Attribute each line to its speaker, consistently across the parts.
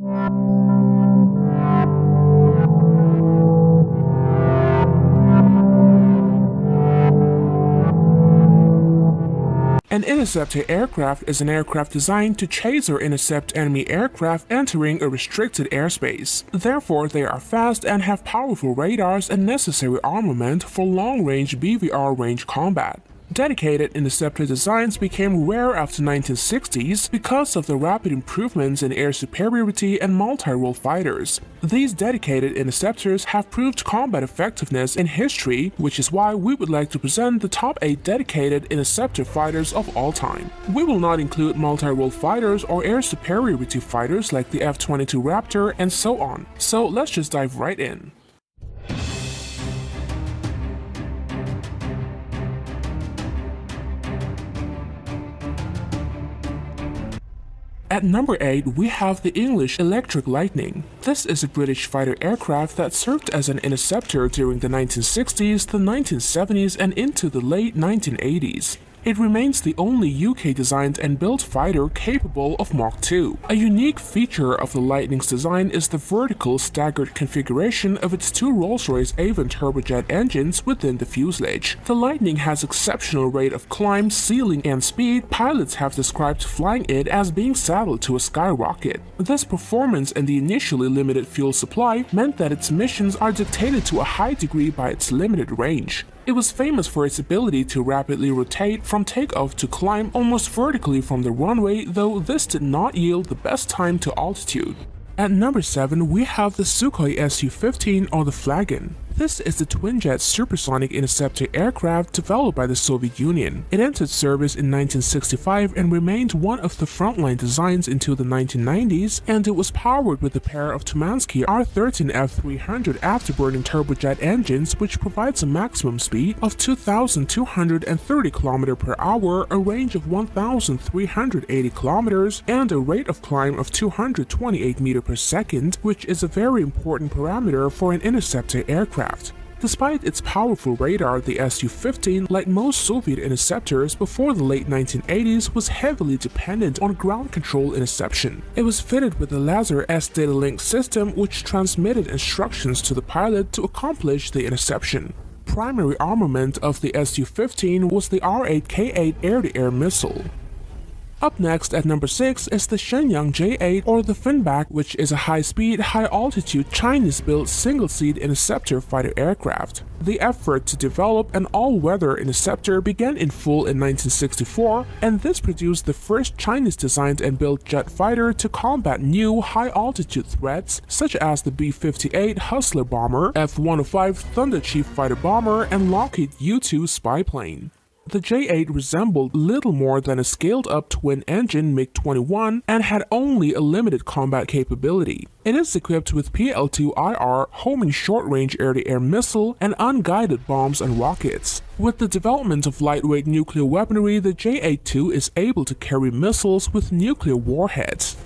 Speaker 1: An interceptor aircraft is an aircraft designed to chase or intercept enemy aircraft entering a restricted airspace. Therefore, they are fast and have powerful radars and necessary armament for long-range BVR range combat. Dedicated interceptor designs became rare after the 1960s because of the rapid improvements in air superiority and multirole fighters. These dedicated interceptors have proved combat effectiveness in history, which is why we would like to present the top 8 dedicated interceptor fighters of all time. We will not include multirole fighters or air superiority fighters like the F-22 Raptor and so on. So let's just dive right in. At number 8, we have the English Electric Lightning. This is a British fighter aircraft that served as an interceptor during the 1960s, the 1970s, and into the late 1980s. It remains the only UK-designed and built fighter capable of Mach 2. A unique feature of the Lightning's design is the vertical staggered configuration of its two Rolls-Royce Avon turbojet engines within the fuselage. The Lightning has exceptional rate of climb, ceiling, and speed. Pilots have described flying it as being saddled to a skyrocket. This performance and the initially limited fuel supply meant that its missions are dictated to a high degree by its limited range. It was famous for its ability to rapidly rotate from takeoff to climb almost vertically from the runway, though this did not yield the best time to altitude. At number 7, we have the Sukhoi Su-15 or the Flagon. This is the twin-jet supersonic interceptor aircraft developed by the Soviet Union. It entered service in 1965 and remained one of the frontline designs until the 1990s, and it was powered with a pair of Tumansky R13F300 afterburning turbojet engines, which provides a maximum speed of 2,230 km per hour, a range of 1,380 km, and a rate of climb of 228 meters per second, which is a very important parameter for an interceptor aircraft. Despite its powerful radar, the Su-15, like most Soviet interceptors before the late 1980s, was heavily dependent on ground control interception. It was fitted with a laser S-data link system which transmitted instructions to the pilot to accomplish the interception. Primary armament of the Su-15 was the R-8K8 air-to-air missile. Up next at number 6 is the Shenyang J-8 or the Finback, which is a high-speed, high-altitude Chinese-built single-seat interceptor fighter aircraft. The effort to develop an all-weather interceptor began in full in 1964, and this produced the first Chinese-designed and built jet fighter to combat new high-altitude threats such as the B-58 Hustler bomber, F-105 Thunder Chief fighter bomber, and Lockheed U-2 spy plane. The J-8 resembled little more than a scaled-up twin-engine MiG-21 and had only a limited combat capability. It is equipped with PL-2IR homing short-range air-to-air missile and unguided bombs and rockets. With the development of lightweight nuclear weaponry, the J-8-2 is able to carry missiles with nuclear warheads.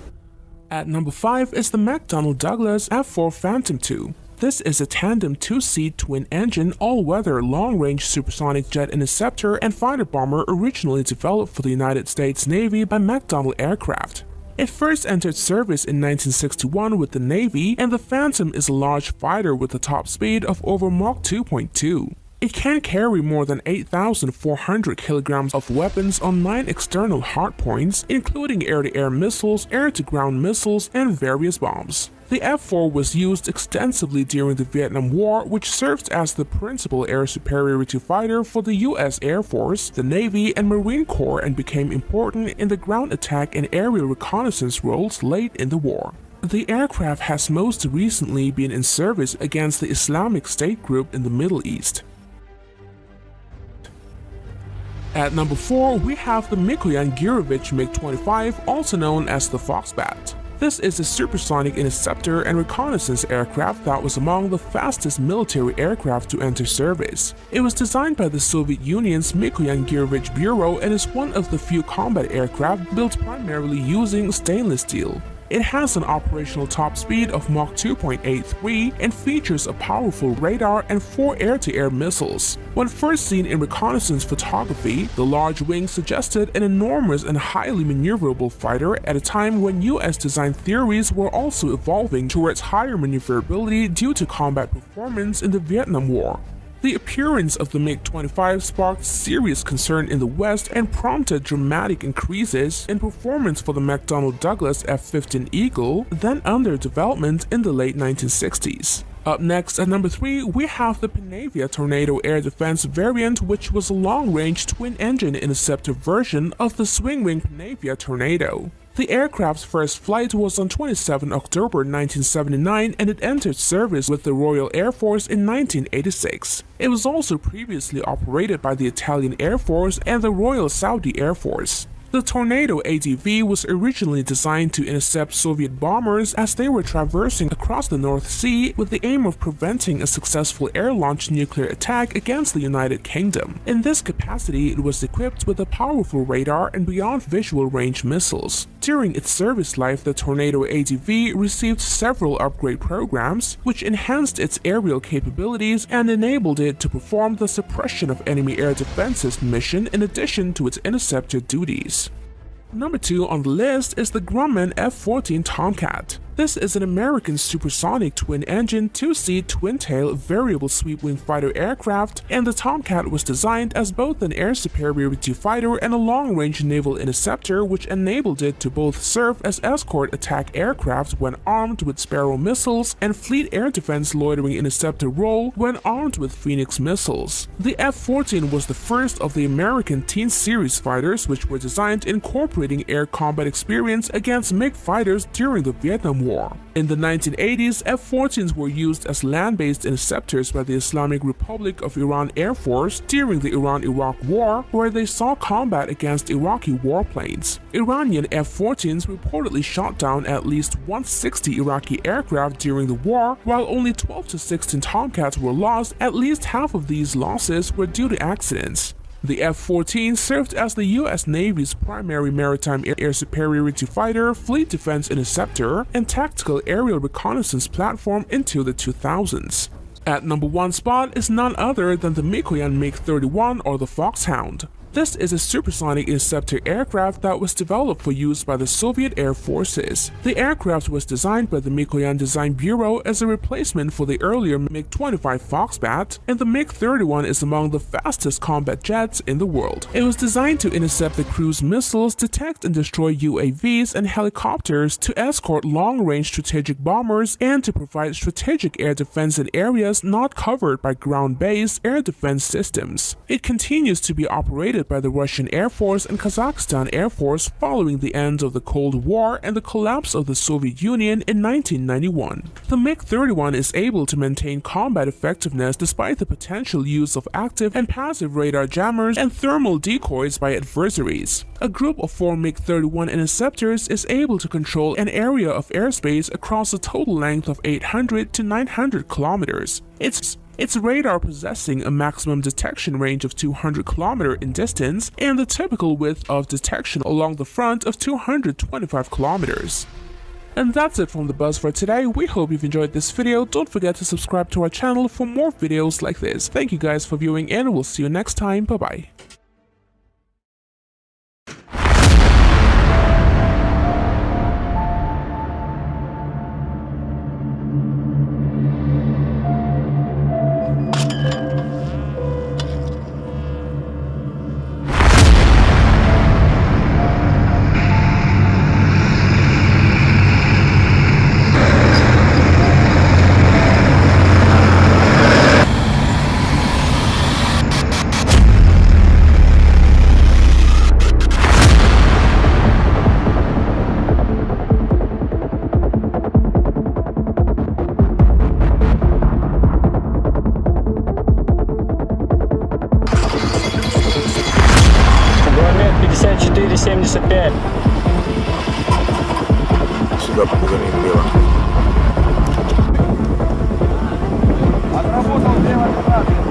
Speaker 1: At number 5 is the McDonnell Douglas F-4 Phantom II. This is a tandem two-seat twin-engine all-weather long-range supersonic jet interceptor and fighter bomber originally developed for the United States Navy by McDonnell Aircraft. It first entered service in 1961 with the Navy, and the Phantom is a large fighter with a top speed of over Mach 2.2. It can carry more than 8,400 kilograms of weapons on 9 external hardpoints, including air-to-air missiles, air-to-ground missiles, and various bombs. The F-4 was used extensively during the Vietnam War, which served as the principal air superiority fighter for the U.S. Air Force, the Navy, and Marine Corps, and became important in the ground attack and aerial reconnaissance roles late in the war. The aircraft has most recently been in service against the Islamic State group in the Middle East. At number 4, we have the Mikoyan MiG-25, also known as the Foxbat. This is a supersonic interceptor and reconnaissance aircraft that was among the fastest military aircraft to enter service. It was designed by the Soviet Union's Mikoyan Bureau and is one of the few combat aircraft built primarily using stainless steel. It has an operational top speed of Mach 2.83 and features a powerful radar and 4 air-to-air missiles. When first seen in reconnaissance photography, the large wing suggested an enormous and highly maneuverable fighter at a time when US design theories were also evolving towards higher maneuverability due to combat performance in the Vietnam War. The appearance of the MiG-25 sparked serious concern in the West and prompted dramatic increases in performance for the McDonnell Douglas F-15 Eagle, then under development in the late 1960s. Up next at number 3, we have the Panavia Tornado air defense variant, which was a long-range twin-engine interceptor version of the swing-wing Panavia Tornado. The aircraft's first flight was on 27 October 1979 and it entered service with the Royal Air Force in 1986. It was also previously operated by the Italian Air Force and the Royal Saudi Air Force. The Tornado ADV was originally designed to intercept Soviet bombers as they were traversing across the North Sea with the aim of preventing a successful air-launched nuclear attack against the United Kingdom. In this capacity, it was equipped with a powerful radar and beyond visual range missiles. During its service life, the Tornado ADV received several upgrade programs, which enhanced its aerial capabilities and enabled it to perform the suppression of enemy air defenses mission in addition to its interceptor duties. Number 2 on the list is the Grumman F-14 Tomcat. This is an American supersonic twin-engine, two-seat, twin-tail, variable sweep-wing fighter aircraft, and the Tomcat was designed as both an air-superiority fighter and a long-range naval interceptor, which enabled it to both serve as escort attack aircraft when armed with Sparrow missiles and fleet air defense loitering interceptor role when armed with Phoenix missiles. The F-14 was the first of the American Teen Series fighters, which were designed incorporating air combat experience against MiG fighters during the Vietnam War. In the 1980s, F-14s were used as land-based interceptors by the Islamic Republic of Iran Air Force during the Iran-Iraq War, where they saw combat against Iraqi warplanes. Iranian F-14s reportedly shot down at least 160 Iraqi aircraft during the war, while only 12 to 16 Tomcats were lost. At least half of these losses were due to accidents. The F-14 served as the U.S. Navy's primary maritime air superiority fighter, fleet defense interceptor, and tactical aerial reconnaissance platform into the 2000s. At number 1 spot is none other than the Mikoyan MiG-31 or the Foxhound. This is a supersonic interceptor aircraft that was developed for use by the Soviet Air Forces. The aircraft was designed by the Mikoyan Design Bureau as a replacement for the earlier MiG-25 Foxbat, and the MiG-31 is among the fastest combat jets in the world. It was designed to intercept the cruise missiles, detect and destroy UAVs and helicopters, to escort long-range strategic bombers, and to provide strategic air defense in areas not covered by ground-based air defense systems. It continues to be operated by the Russian Air Force and Kazakhstan Air Force following the end of the Cold War and the collapse of the Soviet Union in 1991. The MiG-31 is able to maintain combat effectiveness despite the potential use of active and passive radar jammers and thermal decoys by adversaries. A group of 4 MiG-31 interceptors is able to control an area of airspace across a total length of 800 to 900 kilometers. Its radar possessing a maximum detection range of 200 km in distance and the typical width of detection along the front of 225 km. And that's it from the Buzz for today. We hope you've enjoyed this video. Don't forget to subscribe to our channel for more videos like this. Thank you guys for viewing and we'll see you next time. Bye bye.
Speaker 2: Громет 54-75.
Speaker 3: Сюда погони влево.
Speaker 2: Отработал влево.